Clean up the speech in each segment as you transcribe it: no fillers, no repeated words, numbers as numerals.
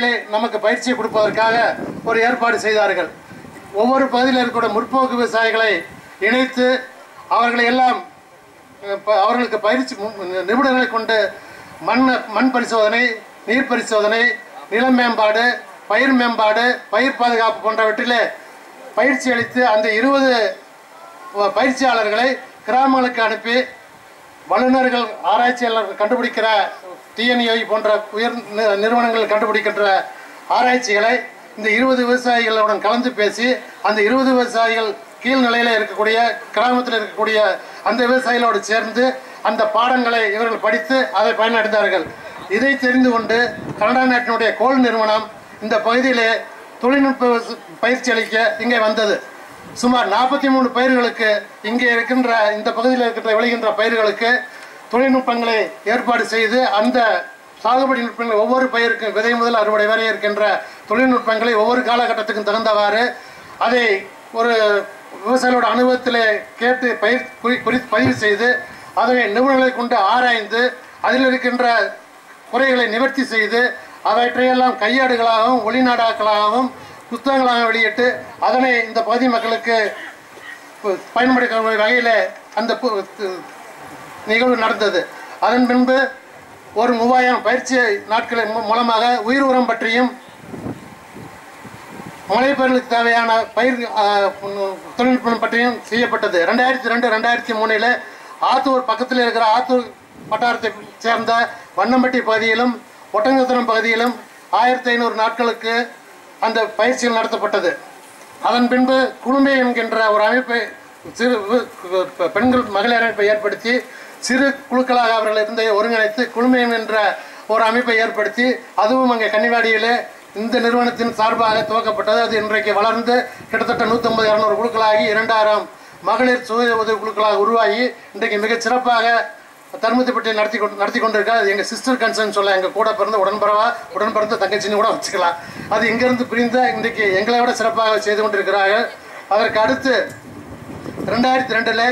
பகுதிகளே நமக்கு பயிற்சி கொடுப்பதற்காக ஒரு ஏற்பாடு செய்தார்கள். ஒவ்வொரு பகுதியில் இருக்கிற முற்போக்கு விவசாயிகளை இணைத்து அவர்களை எல்லாம் அவர்களுக்கு பயிற்சி நிபுணர்களை கொண்டு மண் பரிசோதனை, நீர் பரிசோதனை, நில மேம்பாடு, பயிர் மேம்பாடு, பயிர் பாதுகாப்பு போன்றவற்றிலே பயிற்சி அளித்து அந்த 20 பயிற்சியாளர்களை கிராமங்களுக்கு அனுப்பி வல்லுநர்கள், ஆராய்ச்சியாளர்கள் கண்டுபிடிக்கிற டிஎன்இ போன்ற உயர் நிறுவனங்கள் கண்டுபிடிக்கின்ற ஆராய்ச்சிகளை இந்த 20 விவசாயிகளுடன் கலந்து பேசி அந்த 20 விவசாயிகள் கீழ்நிலையில் இருக்கக்கூடிய கிராமத்தில் இருக்கக்கூடிய அந்த விவசாயிகளோடு சேர்ந்து அந்த பாடங்களை இவர்கள் படித்து அதை பயனடைந்தார்கள். இதை தெரிந்து கொண்டு கனடா நாட்டினுடைய கோல் நிறுவனம் இந்த பகுதியிலே தொழில்நுட்ப பயிற்சி அளிக்க இங்கே வந்தது. சுமார் 43 பயிர்களுக்கு இங்கே இருக்கின்ற இந்த பகுதியில் இருக்கின்ற விளைகின்ற பயிர்களுக்கு தொழில்நுட்பங்களை ஏற்பாடு செய்து அந்த சாகுபடி நுட்பங்களை ஒவ்வொரு பயிருக்கும் விதை முதல் அறுவடை வரை இருக்கின்ற தொழில்நுட்பங்களை ஒவ்வொரு காலகட்டத்துக்கும் தகுந்தவாறு அதை ஒரு விவசாயிகளோட அனுபவத்தில் கேட்டு பயிர் குறித்து பதிவு செய்து அதனை நிபுணர்களை கொண்டு ஆராய்ந்து அதில் இருக்கின்ற குறைகளை நிவர்த்தி செய்து அவற்றையெல்லாம் கையேடுகளாகவும் ஒளிநாடாக்களாகவும் புத்தகங்களாக வெளியிட்டு அதனை இந்த பகுதி மக்களுக்கு பயன்படுத்தும் வகையில் அந்த நிகழ்வு நடந்தது. அதன் பின்பு ஒரு 3000 பயிற்சி நாட்களின் மூலமாக உயிர் உரம் பற்றியும் மலைப்பயிர்களுக்கு தேவையான பயிர் தொழில்நுட்பம் பற்றியும் செய்யப்பட்டது. 2002-2003 ஆத்தூர் பக்கத்தில் இருக்கிற ஆத்தூர் வட்டாரத்தை சேர்ந்த வண்ணம்பட்டி பகுதியிலும் ஒட்டஞ்சத்திரம் பகுதியிலும் 1500 நாட்களுக்கு அந்த பயிற்சிகள் நடத்தப்பட்டது. அதன் பின்பு குழுமை என்கின்ற ஒரு அமைப்பை சிறு பெண்கள் மகளிர் அமைப்பை ஏற்படுத்தி சிறு குழுக்களாக அவர்கள் இருந்த ஒருங்கிணைத்து குழுமையம் என்ற ஒரு அமைப்பை ஏற்படுத்தி அதுவும் அங்கே கன்னிவாடியிலே இந்த நிறுவனத்தின் சார்பாக துவக்கப்பட்டது. அது இன்றைக்கு வளர்ந்து கிட்டத்தட்ட 150-200 குழுக்களாகி 2000 மகளிர் சுய உதவி குழுக்களாக உருவாகி இன்றைக்கு மிகச் சிறப்பாக தர்மத்தைப்பட்டி நடத்தி கொண்டிருக்காது. அது எங்கள் சிஸ்டர் கன்சர்ன் சொல்ல எங்கள் கூட பிறந்த உடன் பிறந்த தங்கச்சின்னு கூட வச்சுக்கலாம். அது இங்கிருந்து பிரிந்த இன்றைக்கு எங்களை விட சிறப்பாக செய்து கொண்டிருக்கிறார்கள். அதற்கு அடுத்து 2002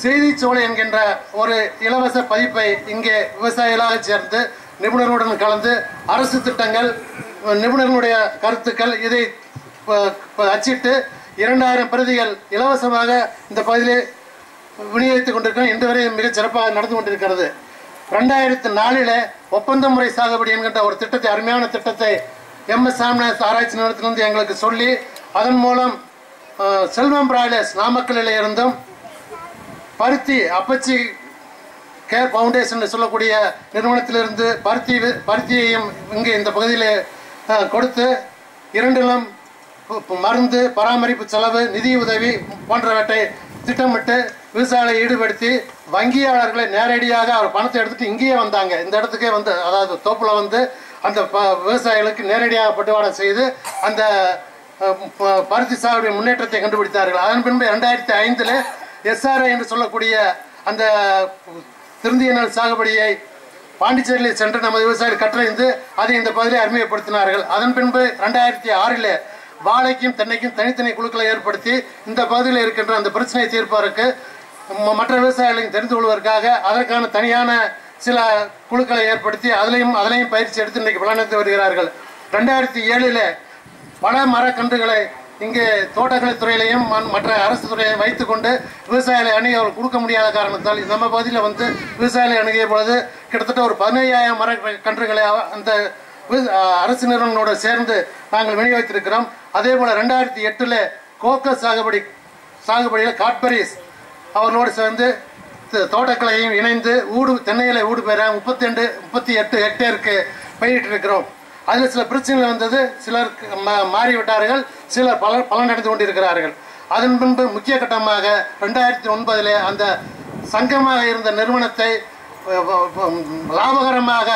செய்திச்சோலை என்கின்ற ஒரு இலவச பதிப்பை இங்கே விவசாயிகளாக சேர்ந்து நிபுணர்களுடன் கலந்து அரசு திட்டங்கள், நிபுணர்களுடைய கருத்துக்கள் இதை அச்சிட்டு 2000 பிரதிகள் இலவசமாக இந்த பகுதியிலே விநியோகித்துக் கொண்டிருக்கிறோம். இன்று வரை மிகச் சிறப்பாக நடந்து கொண்டிருக்கிறது. 2004 ஒப்பந்த முறை சாகுபடி என்கின்ற ஒரு திட்டத்தை, அருமையான திட்டத்தை MS சாமிநாத் ஆராய்ச்சி நிறுவனத்திலிருந்து எங்களுக்கு சொல்லி அதன் மூலம் செல்வம் பிராய்லர்ஸ் நாமக்கல்லில் இருந்தும் பருத்தி அப்பச்சி கேர் ஃபவுண்டேஷன் சொல்லக்கூடிய நிறுவனத்திலிருந்து பருத்தியையும் இங்கே இந்த பகுதியில் கொடுத்து 2 மருந்து, பராமரிப்பு செலவு, நிதி உதவி போன்றவற்றை திட்டமிட்டு விவசாயிகளை ஈடுபடுத்தி வங்கியாளர்களை நேரடியாக அவர் பணத்தை எடுத்துட்டு இங்கேயே வந்தாங்க. இந்த இடத்துக்கே வந்து, அதாவது தோப்பில் வந்து அந்த விவசாயிகளுக்கு நேரடியாக பட்டுவாடை செய்து அந்த பருத்தி சாகுபடி முன்னேற்றத்தை கண்டுபிடித்தார்கள். அதன் பின்பு 2005 SRI என்று சொல்லக்கூடிய அந்த திருந்திய நெல் சாகுபடியை பாண்டிச்சேரியில் சென்று நமது விவசாயிகள் கற்றறிந்து அதை இந்த பகுதியை அறிமுகப்படுத்தினார்கள். அதன் பின்பு 2006 வாழைக்கும் தென்னைக்கும் தனித்தனி குழுக்களை ஏற்படுத்தி இந்த பகுதியில் இருக்கின்ற அந்த பிரச்சனையை தீர்ப்பதற்கு மற்ற விவசாயிகளையும் தெரிந்து கொள்வதற்காக அதற்கான தனியான சில குழுக்களை ஏற்படுத்தி அதிலையும் பயிற்சி எடுத்து இன்றைக்கு பலனளித்து வருகிறார்கள். 2007 பல மரக்கன்றுகளை இங்கே தோட்டக்கலைத்துறையிலையும் மற்ற அரசு துறையையும் வைத்துக்கொண்டு விவசாயிகளை அணுகி அவர்கள் கொடுக்க முடியாத காரணத்தால் நம்ம பகுதியில் வந்து விவசாயிகளை அணுகிய பொழுது கிட்டத்தட்ட ஒரு 15,000 மரக்கன்றுகளை அந்த அரசு நிறுவனங்களோடு சேர்ந்து நாங்கள் விநியோகித்திருக்கிறோம். அதே போல் 2008 கோக்கஸ் சாகுபடியில் காட்பரிஸ் அவர்களோடு சேர்ந்து தோட்டக்கலையும் இணைந்து தென்னையில ஊடு பெற 38 ஹெக்டேருக்கு பயிரிட்டிருக்கிறோம். அதில் சில பிரச்சனைகள் வந்தது. சிலர் மாறிவிட்டார்கள், சிலர் பலனடைந்து கொண்டிருக்கிறார்கள். அதன் பின்பு முக்கிய கட்டமாக 2009 அந்த சங்கமாக இருந்த நிறுவனத்தை லாபகரமாக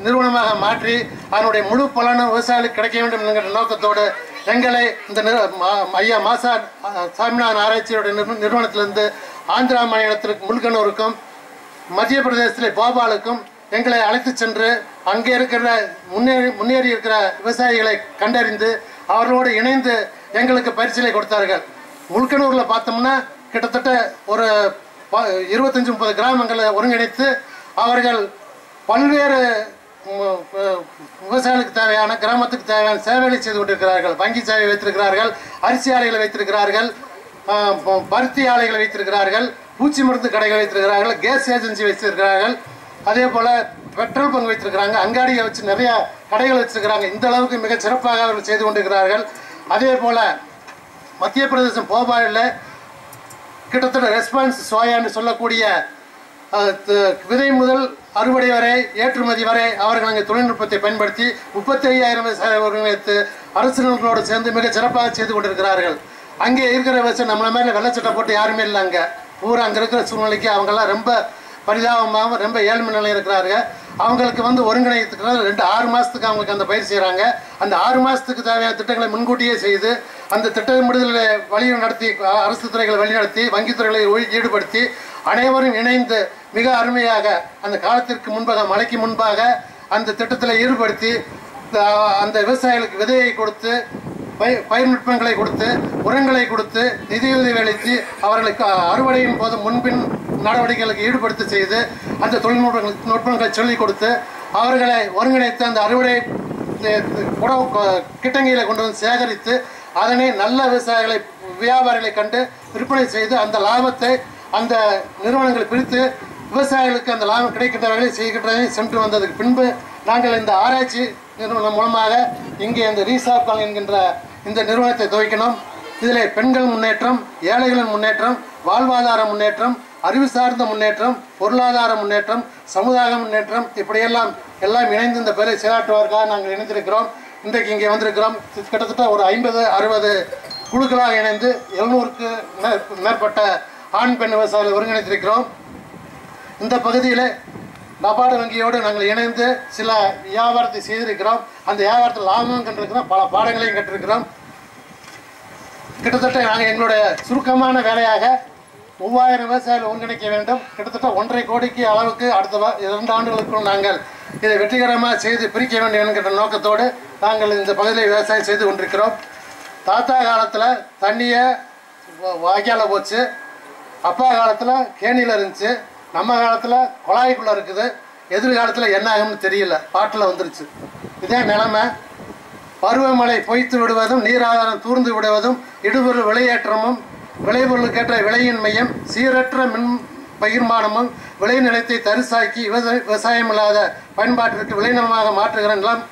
நிறுவனமாக மாற்றி அதனுடைய முழு பலனும் விவசாயிகளுக்கு கிடைக்க வேண்டும் என்கிற நோக்கத்தோடு எங்களை இந்த ஐயா சாமிநாதன் ஆராய்ச்சியுடைய நிறுவனத்திலிருந்து ஆந்திரா மாநிலத்திற்கு முல்கனூருக்கும் மத்திய பிரதேசத்தில் போபாலுக்கும் எங்களை அழைத்து சென்று அங்கே இருக்கிற முன்னேறி இருக்கிற விவசாயிகளை கண்டறிந்து அவர்களோடு இணைந்து எங்களுக்கு பயிற்சிகளை கொடுத்தார்கள். முல்கனூரில் பார்த்தோம்னா கிட்டத்தட்ட ஒரு 25-30 கிராமங்களை ஒருங்கிணைத்து அவர்கள் பல்வேறு விவசாயிகளுக்கு தேவையான கிராமத்துக்கு தேவையான சேவைகளை செய்து கொண்டிருக்கிறார்கள். வங்கி சேவை வைத்திருக்கிறார்கள், அரிசி ஆலைகளை வைத்திருக்கிறார்கள், பருத்தி ஆலைகளை வைத்திருக்கிறார்கள், பூச்சி மருந்து கடைகள் வைத்திருக்கிறார்கள், கேஸ் ஏஜென்சி வைத்திருக்கிறார்கள், அதே போல் பெட்ரோல் பங்க் வைத்திருக்கிறாங்க, அங்காடியை வச்சு நிறைய கடைகள் வச்சிருக்கிறாங்க. இந்த அளவுக்கு மிக சிறப்பாக அவர்கள் செய்து கொண்டிருக்கிறார்கள். அதே போல் மத்திய பிரதேசம் போபாலில் கிட்டத்தட்ட ரெஸ்பான்ஸ் சோயான்னு சொல்லக்கூடிய விதை முதல் அறுவடை வரை ஏற்றுமதி வரை அவர்கள் அங்கே தொழில்நுட்பத்தை பயன்படுத்தி 35,000 விவசாய ஒருங்கிணைத்து அரசுகளோடு சேர்ந்து மிக சிறப்பாக செய்து கொண்டிருக்கிறார்கள். அங்கே இருக்கிற விவசாயம் நம்மள மேலே வெள்ளச்சட்டை போட்டு யாருமே இல்லை. அங்கே பூரா அங்கே இருக்கிற சூழ்நிலைக்கு அவங்கெல்லாம் ரொம்ப பரிதாபமாகவும் ரொம்ப ஏழ்மை நிலையில் இருக்கிறாங்க. அவங்களுக்கு ஒருங்கிணைத்துக்கு 6 மாதத்துக்கு அவங்களுக்கு அந்த பயிர் செய்கிறாங்க. அந்த 6 மாதத்துக்கு தேவையான திட்டங்களை முன்கூட்டியே செய்து அந்த திட்டமிடுதலை வழி நடத்தி அரசு துறைகளை வழிநடத்தி வங்கித்துறைகளை ஈடுபடுத்தி அனைவரும் இணைந்து மிக அருமையாக அந்த காலத்திற்கு முன்பாக மழைக்கு முன்பாக அந்த திட்டத்தில் ஈடுபடுத்தி அந்த விவசாயிகளுக்கு விதையை கொடுத்து பயிர் நுட்பங்களை கொடுத்து உரங்களை கொடுத்து நிதியுதவி அளித்து அவர்களுக்கு அறுவடையின் போது முன்பின் நடவடிக்கைகளுக்கு ஈடுபடுத்த செய்து அந்த தொழில்நுட்பங்களை சொல்லிக் கொடுத்து அவர்களை ஒருங்கிணைத்து அந்த அறுவடை கிட்டங்கிகளை கொண்டு வந்து சேகரித்து அதனை நல்ல விவசாயிகளை வியாபாரிகளை கண்டு விற்பனை செய்து அந்த லாபத்தை அந்த நிறுவனங்களை பிரித்து விவசாயிகளுக்கு அந்த லாபம் கிடைக்கின்ற வகையில் செய்கின்றதை சென்று வந்ததுக்கு பின்பு நாங்கள் இந்த ஆராய்ச்சி நிறுவனம் மூலமாக இங்கே இந்த ரீசார்கால் என்கின்ற இந்த நிறுவனத்தை துவக்கினோம். இதில் பெண்கள் முன்னேற்றம், ஏழைகளின் முன்னேற்றம், வாழ்வாதார முன்னேற்றம், அறிவு சார்ந்த முன்னேற்றம், பொருளாதார முன்னேற்றம், சமுதாய முன்னேற்றம் இப்படியெல்லாம் இணைந்து இந்த பேரை செயலாற்றுவதற்காக நாங்கள் இணைந்திருக்கிறோம். இன்றைக்கு இங்கே வந்திருக்கிறோம். கிட்டத்தட்ட ஒரு 50-60 குழுக்களாக இணைந்து 700க்கு மேற்பட்ட ஆண் பெண் விவசாயிகளை ஒருங்கிணைத்திருக்கிறோம். இந்த பகுதியில் நபார்டு வங்கியோடு நாங்கள் இணைந்து சில வியாபாரத்தை செய்திருக்கிறோம். அந்த வியாபாரத்தில் லாபமும் கண்டிருக்கிறோம், பல பாடங்களையும் கற்றிருக்கிறோம். கிட்டத்தட்ட நாங்கள் எங்களுடைய சுருக்கமான வேலையாக 3000 விவசாயிகள் ஒருங்கிணைக்க வேண்டும். கிட்டத்தட்ட 1.5 கோடிக்கு அளவுக்கு அடுத்த 2 ஆண்டுகளுக்குள் நாங்கள் இதை வெற்றிகரமாக செய்து பிரிக்க வேண்டும் என்கின்ற நோக்கத்தோடு நாங்கள் இந்த பகுதியில் விவசாயம் செய்து கொண்டிருக்கிறோம். தாத்தா காலத்தில் தண்ணியை வாய்க்கால போச்சு, அப்பா காலத்தில் கேணியில் இருந்துச்சு, நம்ம காலத்தில் குழாய்க்குள்ளே இருக்குது. எதிர்காலத்தில் என்ன ஆகும்னு தெரியல, பாட்டில் வந்துருச்சு. இதே நிலைமை. பருவமழை பொய்த்து விடுவதும் நீராதாரம் தூர்ந்து விடுவதும் இடுபொருள் விளையேற்றமும் விளைபொருளுக்கேற்ற விளையின்மையும் சீரற்ற மின் பகிர்மானமும் விளைநிலத்தை தரிசாக்கி விவசாயம் இல்லாத பயன்பாட்டிற்கு விளைநிலமாக மாற்றுகிற நிலம்.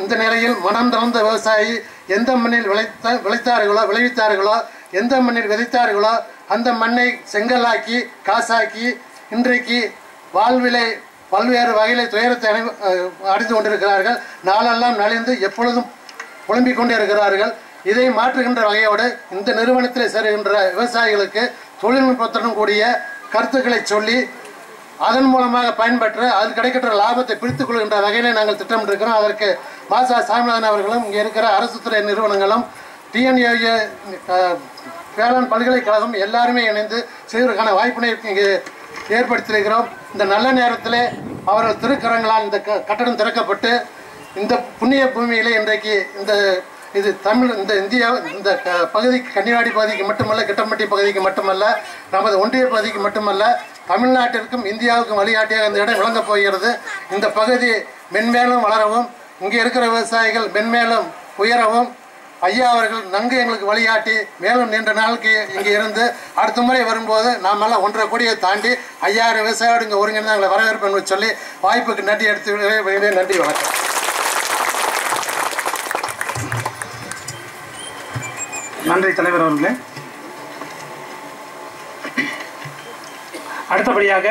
இந்த நிலையில் மனம் திறந்த விவசாயி எந்த மண்ணில் விளைவித்தார்களோ எந்த மண்ணில் விதைத்தார்களோ அந்த மண்ணை செங்கலாக்கி காசாக்கி இன்றைக்கு வாழ்விலை பல்வேறு வகையிலே துயரத்தை அடைந்து கொண்டிருக்கிறார்கள். நாளெல்லாம் நலிந்து எப்பொழுதும் புலம்பிக் கொண்டே இருக்கிறார்கள். இதை மாற்றுகின்ற வகையோடு இந்த நிறுவனத்தில் சேருகின்ற விவசாயிகளுக்கு தொழில்நுட்பத்துடன் கூடிய கருத்துக்களை சொல்லி அதன் மூலமாக பயன்பெற்று அது கிடைக்கின்ற லாபத்தை பிரித்துக் கொள்கின்ற வகையிலே நாங்கள் திட்டமிட்டிருக்கிறோம். அதற்கு மாசா சாமிநாதன் அவர்களும் இங்கே இருக்கிற அரசு துறை நிறுவனங்களும் டிஎன்ஏ வேளாண் பல்கலைக்கழகம் எல்லாருமே இணைந்து செய்வதற்கான வாய்ப்பினை இங்கே ஏற்படுத்தியிருக்கிறோம். இந்த நல்ல நேரத்தில் அவர்கள் திருக்கரங்களால் இந்த கட்டடம் திறக்கப்பட்டு இந்த புண்ணிய பூமியிலே இன்றைக்கு இது இந்த இந்தியா இந்த பகுதிக்கு கன்னிவாடி பகுதிக்கு மட்டுமல்ல, கிட்டம்பட்டி பகுதிக்கு மட்டுமல்ல, நமது ஒன்றிய பகுதிக்கு மட்டுமல்ல, தமிழ்நாட்டிற்கும் இந்தியாவுக்கும் வழிகாட்டியாக இந்த இடம் விளங்கப் போகிறது. இந்த பகுதி மென்மேலும் வளரவும் இங்கே இருக்கிற விவசாயிகள் மென்மேலும் உயரவும் ஐயா அவர்கள் நன்கு எங்களுக்கு வழிகாட்டி மேலும் நீண்ட நாளுக்கு இங்கே இருந்து அடுத்த முறை வரும்போது நாம் எல்லாம் 1.5 கோடியை தாண்டி 5000 விவசாயியோடு இங்கே ஒருங்கிணைந்து எங்களை வரவேற்பேன்னு சொல்லி வாய்ப்புக்கு நன்றி எடுத்து நன்றி, வணக்கம். நன்றி தலைவர் அவர்களே. அடுத்தபடியாக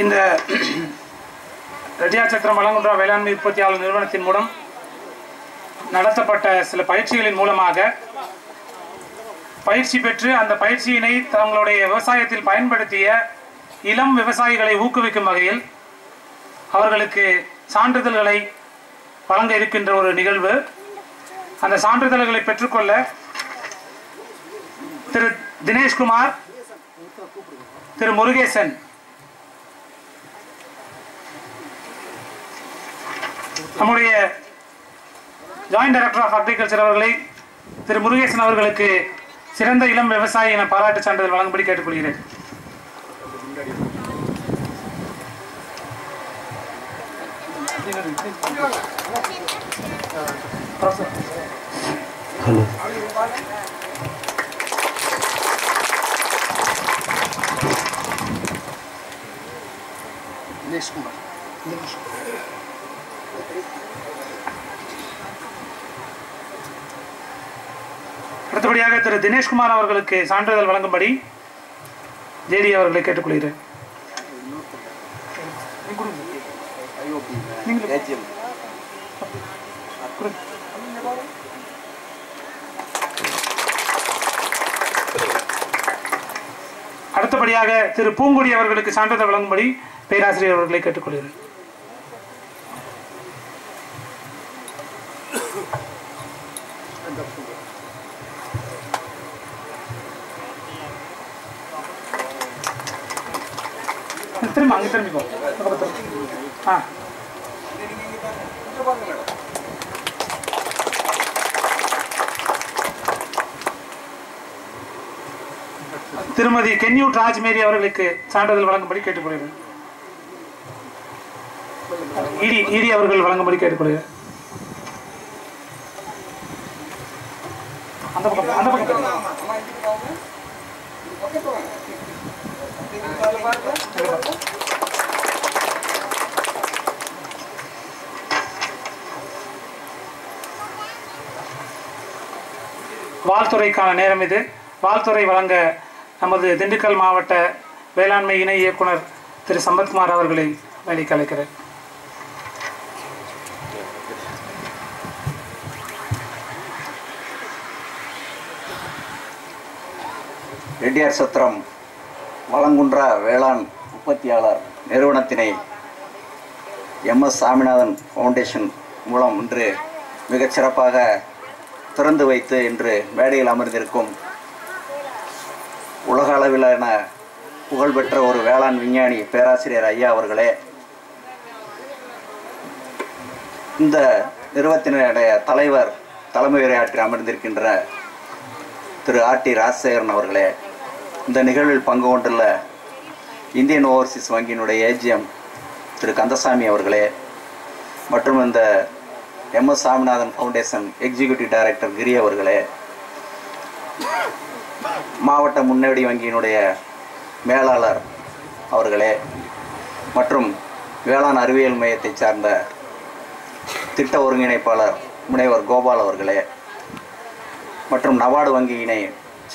இந்த ரெட்டியார்சத்திரம் வளங்குன்றா வேளாண்மை உற்பத்தியாளர் நிறுவனத்தின் மூலம் நடத்தப்பட்ட சில பயிற்சிகளின் மூலமாக பயிற்சி பெற்று அந்த பயிற்சியினை தங்களுடைய விவசாயத்தில் பயன்படுத்திய இளம் விவசாயிகளை ஊக்குவிக்கும் வகையில் அவர்களுக்கு சான்றிதழ்களை வழங்க இருக்கின்ற ஒரு நிகழ்வு. அந்த சான்றிதழ்களை பெற்றுக்கொள்ள திரு தினேஷ்குமார், திரு முருகேசன், நம்முடைய ஜாயிண்ட் டைரக்டர் ஆஃப் அக்ரிகல்ச்சர் அவர்களை திரு முருகேசன் அவர்களுக்கு சிறந்த இளம் விவசாயி என பாராட்டு சான்றிதழ் வழங்கும்படி கேட்டுக்கொள்கிறேன். ஹலோ தினேஷ்குமார். அடுத்தபடியாக திரு தினேஷ்குமார் அவர்களுக்கு சான்றிதழ் வழங்கும்படி ஜேடி அவர்களை கேட்டுக்கொள்கிறேன். அடுத்தபடியாக திரு பூங்குடி அவர்களுக்கு சான்றிதழ் வழங்கும்படி பேராசிரியர் அவர்களை கேட்டுக்கொள்கிறேன். திரும்ப அங்கே திரும்பிக்கோ. திருமதி கென்யூட் ராஜ்மேரி அவர்களுக்கு சான்றிதழ் வழங்கும்படி கேட்டுக்கொள்கிறேன். இடி அவர்கள் வழங்கும்படி கேட்டுக்கொள்கிறேன். அந்த பக்கம் வாழ்த்துறைக்கான நேரம் இது. வாழ்த்துறை வழங்க நமது திண்டுக்கல் மாவட்ட வேளாண்மை இணை இயக்குனர் திரு சம்பத்குமார் அவர்களை வேலைக்கு அழைக்கிறேன். ரெட்டியார் சத்திரம் வளங்குன்றா வேளாண் உற்பத்தியாளர் நிறுவனத்தினை MS சாமிநாதன் ஃபவுண்டேஷன் மூலம் இன்று மிகச் சிறப்பாக திறந்து வைத்து இன்று மேடையில் அமர்ந்திருக்கும் உலக அளவிலான புகழ்பெற்ற ஒரு வேளாண் விஞ்ஞானி பேராசிரியர் ஐயா அவர்களே, இந்த நிறுவனத்தினுடைய தலைவர் தலைமை உரையாற்றி அமர்ந்திருக்கின்ற திரு RT ராஜசேகரன் அவர்களே, இந்த நிகழ்வில் பங்கு கொண்டுள்ள இந்தியன் ஓவர்சீஸ் வங்கியினுடைய AGM திரு கந்தசாமி அவர்களே, மற்றும் இந்த MS Swaminathan foundation executive director Giri அவர்களே, மாவட்ட முன்னோடி வங்கியினுடைய மேலாளர் அவர்களே, மற்றும் வேளாண் அறிவியல் மையத்தை சார்ந்த திட்ட ஒருங்கிணைப்பாளர் முனைவர் கோபால் அவர்களே, மற்றும் நபார்டு வங்கியினை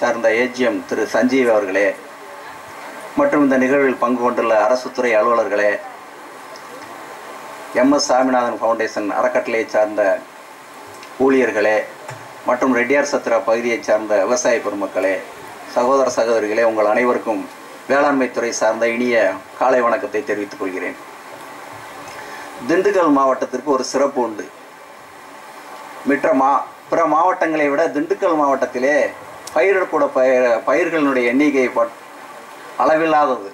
சார்ந்த AGM திரு சஞ்சீவ் அவர்களே, மற்றும் இந்த நிகழ்வில் பங்கு கொண்டுள்ள அரசு துறை அலுவலர்களே, MS சாமிநாதன் ஃபவுண்டேஷன் அறக்கட்டளையை சார்ந்த ஊழியர்களே, மற்றும் ரெட்டியார் சத்திரா பகுதியை சார்ந்த விவசாய பெருமக்களே, சகோதர சகோதரிகளே, உங்கள் அனைவருக்கும் வேளாண்மை துறை சார்ந்த இனிய காலை வணக்கத்தை தெரிவித்துக் கொள்கிறேன். திண்டுக்கல் மாவட்டத்திற்கு ஒரு சிறப்பு உண்டு. பிற மாவட்டங்களை விட திண்டுக்கல் மாவட்டத்திலே பயிரிடக்கூட பயிர்களினுடைய எண்ணிக்கை அளவில்லாதது.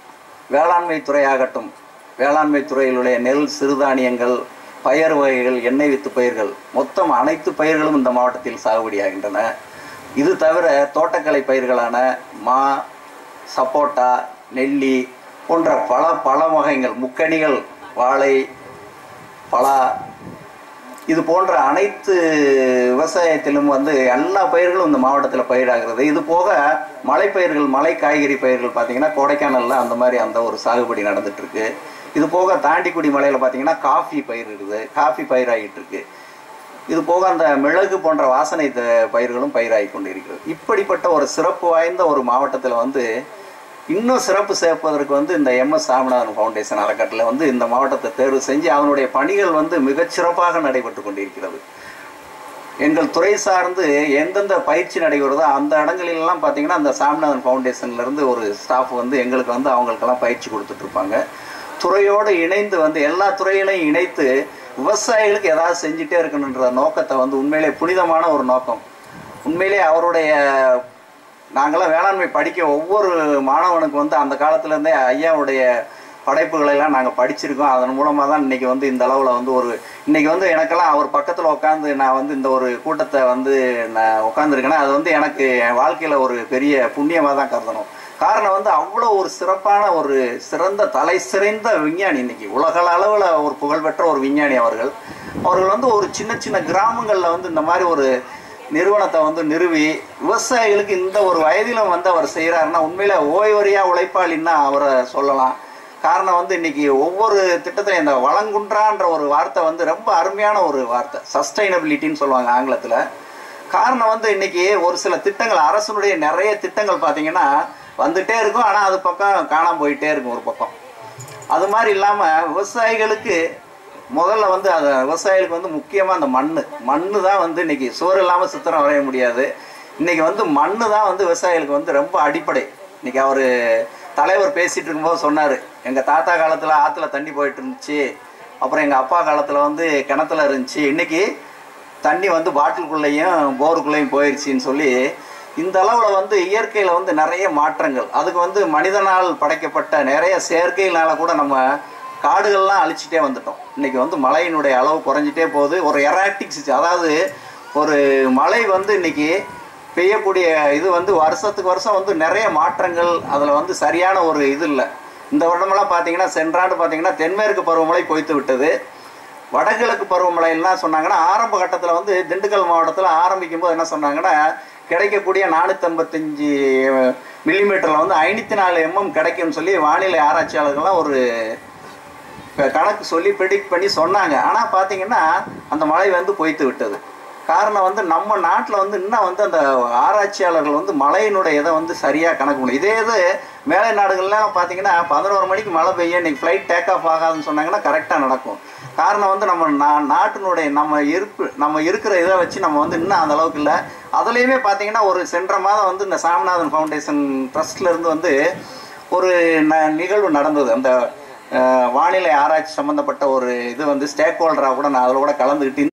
வேளாண்மை துறையாகட்டும், வேளாண்மை துறையிலுடைய நெல், சிறுதானியங்கள், பயறு வகைகள், எண்ணெய் வித்து பயிர்கள், மொத்தம் அனைத்து பயிர்களும் இந்த மாவட்டத்தில் சாகுபடியாகின்றன. இது தவிர தோட்டக்கலை பயிர்களான மா, சப்போட்டா, நெல்லி போன்ற பல வகைகள், முக்கணிகள், வாழை, பலா, இது போன்ற அனைத்து விவசாயத்திலும் எல்லா பயிர்களும் இந்த மாவட்டத்தில் பயிராகிறது. இது போக மலை பயிர்கள், மலை காய்கறி பயிர்கள் பார்த்தீங்கன்னா கொடைக்கானலில் அந்த மாதிரி ஒரு சாகுபடி நடந்துட்டுருக்கு. இது போக தாண்டிக்குடி மலையில் பார்த்தீங்கன்னா காஃபி பயிர் இருக்குது, காஃபி பயிராகிட்டு இருக்கு. இது போக அந்த மிளகு போன்ற வாசனை பயிர்களும் பயிராகி கொண்டு இருக்கிறது. இப்படிப்பட்ட ஒரு சிறப்பு வாய்ந்த ஒரு மாவட்டத்தில் இன்னும் சிறப்பு சேர்ப்பதற்கு இந்த MS சாமிநாதன் ஃபவுண்டேஷன் அறக்கட்டளை இந்த மாவட்டத்தை தேர்வு செஞ்சு அதனுடைய பணிகள் மிகச்சிறப்பாக நடைபெற்று கொண்டிருக்கிறது. எங்கள் துறை சார்ந்து எந்தெந்த பயிற்சி நடைபெறுதோ அந்த இடங்களிலெல்லாம் பார்த்தீங்கன்னா அந்த சாமிநாதன் ஃபவுண்டேஷன்லேருந்து ஒரு ஸ்டாஃப் எங்களுக்கு அவங்களுக்கெல்லாம் பயிற்சி கொடுத்துட்ருப்பாங்க. துறையோடு இணைந்து எல்லா துறையிலையும் இணைத்து விவசாயிகளுக்கு ஏதாவது செஞ்சுட்டே இருக்கணுன்ற நோக்கத்தை உண்மையிலே புனிதமான ஒரு நோக்கம். உண்மையிலே அவருடைய நாங்களாம் வேளாண்மை படிக்க ஒவ்வொரு மாணவனுக்கு அந்த காலத்துலேருந்தே ஐயாவுடைய படைப்புகளெல்லாம் நாங்கள் படிச்சிருக்கோம். அதன் மூலமாக தான் இன்றைக்கி இந்த அளவில் ஒரு இன்றைக்கி எனக்கெல்லாம் அவர் பக்கத்தில் உட்காந்து நான் இந்த ஒரு கூட்டத்தை நான் உட்காந்துருக்கேன்னா அது எனக்கு என் வாழ்க்கையில் ஒரு பெரிய புண்ணியமாக தான் கருதணும். காரணம் வந்து அவ்வளோ ஒரு சிறப்பான ஒரு சிறந்த தலை சிறந்த விஞ்ஞானி, இன்னைக்கு உலக அளவில் ஒரு புகழ்பெற்ற ஒரு விஞ்ஞானி அவர்கள் வந்து ஒரு சின்ன சின்ன கிராமங்களில் வந்து இந்த மாதிரி ஒரு நிறுவனத்தை வந்து நிறுவி விவசாயிகளுக்கு இந்த ஒரு வயதிலும் வந்து அவர் செய்கிறாருன்னா உண்மையில ஓய்வறியா உழைப்பாளின்னா அவரை சொல்லலாம். காரணம் வந்து இன்னைக்கு ஒவ்வொரு திட்டத்திலையும் இந்த வளங்குன்றான்ற ஒரு வார்த்தை வந்து ரொம்ப அருமையான ஒரு வார்த்தை, சஸ்டைனபிலிட்டின்னு சொல்லுவாங்க ஆங்கிலத்தில். காரணம் வந்து இன்னைக்கு ஒரு சில திட்டங்கள், அரசனுடைய நிறைய திட்டங்கள் பார்த்தீங்கன்னா வந்துட்டே இருக்கும், ஆனால் அது பக்கம் காணாமல் போயிட்டே இருக்கும் ஒரு பக்கம். அது மாதிரி இல்லாமல் விவசாயிகளுக்கு முதல்ல வந்து அது விவசாயிகளுக்கு வந்து முக்கியமாக அந்த மண்ணு தான் வந்து இன்னைக்கு சோறு இல்லாமல் சித்திரம் வரைய முடியாது. இன்னைக்கு வந்து மண்ணு தான் வந்து விவசாயிகளுக்கு வந்து ரொம்ப அடிப்படை. இன்னைக்கு அவர் தலைவர் பேசிகிட்டு இருக்கும்போது சொன்னார், எங்கள் தாத்தா காலத்தில் ஆற்றுல தண்ணி போயிட்டு இருந்துச்சு, அப்புறம் எங்கள் அப்பா காலத்தில் வந்து கிணத்துல இருந்துச்சு, இன்றைக்கி தண்ணி வந்து பாட்டிலுக்குள்ளேயும் போருக்குள்ளேயும் போயிடுச்சின்னு சொல்லி இந்த அளவில் வந்து இயற்கையில் வந்து நிறைய மாற்றங்கள், அதுக்கு வந்து மனிதனால் படைக்கப்பட்ட நிறைய செயற்கையினால் கூட நம்ம காடுகள்லாம் அழிச்சிட்டே வந்துட்டோம். இன்றைக்கி வந்து மழையினுடைய அளவு குறைஞ்சிட்டே போகுது. ஒரு எராட்டிக்ஸ், அதாவது ஒரு மழை வந்து இன்றைக்கி பெய்யக்கூடிய இது வந்து வருஷத்துக்கு வருஷம் வந்து நிறைய மாற்றங்கள், அதில் வந்து சரியான ஒரு இது இல்லை. இந்த வருடமெல்லாம் பார்த்தீங்கன்னா சென்றாண்டு பார்த்தீங்கன்னா தென்மேற்கு பருவமழை பொய்த்து விட்டது. வடகிழக்கு பருவமழைலாம் சொன்னாங்கன்னா ஆரம்ப கட்டத்தில் வந்து திண்டுக்கல் மாவட்டத்தில் ஆரம்பிக்கும் போது என்ன சொன்னாங்கன்னா கிடைக்கக்கூடிய 455 மில்லிமீட்டரில் வந்து 504 mm கிடைக்கும்னு சொல்லி வானிலை ஆராய்ச்சியாளர்கள்லாம் ஒரு கணக்கு சொல்லி ப்ரெடிக்ட் பண்ணி சொன்னாங்க. ஆனால் பார்த்தீங்கன்னா அந்த மழை வந்து பொய்த்து விட்டது. காரணம் வந்து நம்ம நாட்டில் வந்து இன்னும் வந்து அந்த ஆராய்ச்சியாளர்கள் வந்து மழையினுடைய இதை வந்து சரியாக கணக்கு முடியும். இதே இது மேலை நாடுகள்லாம் பார்த்தீங்கன்னா 11 மணிக்கு மழை பெய்யும், இன்றைக்கி ஃப்ளைட் டேக் ஆஃப் ஆகாதுன்னு சொன்னாங்கன்னா கரெக்டாக நடக்கும். காரணம் வந்து நம்ம நாட்டினுடைய நம்ம இருக்கிற இதை வச்சு நம்ம வந்து இன்னும் அந்த அளவுக்கு இல்லை. அதுலேயுமே பார்த்தீங்கன்னா ஒரு சென்ற மாதம் வந்து இந்த சாமிநாதன் ஃபவுண்டேஷன் ட்ரஸ்ட்லேருந்து வந்து ஒரு நிகழ்வு நடந்தது. அந்த வானிலை ஆராய்ச்சி சம்மந்தப்பட்ட ஒரு இது வந்து ஸ்டேக் ஹோல்டராக கூட நான் அதில் கூட கலந்துக்கிட்டு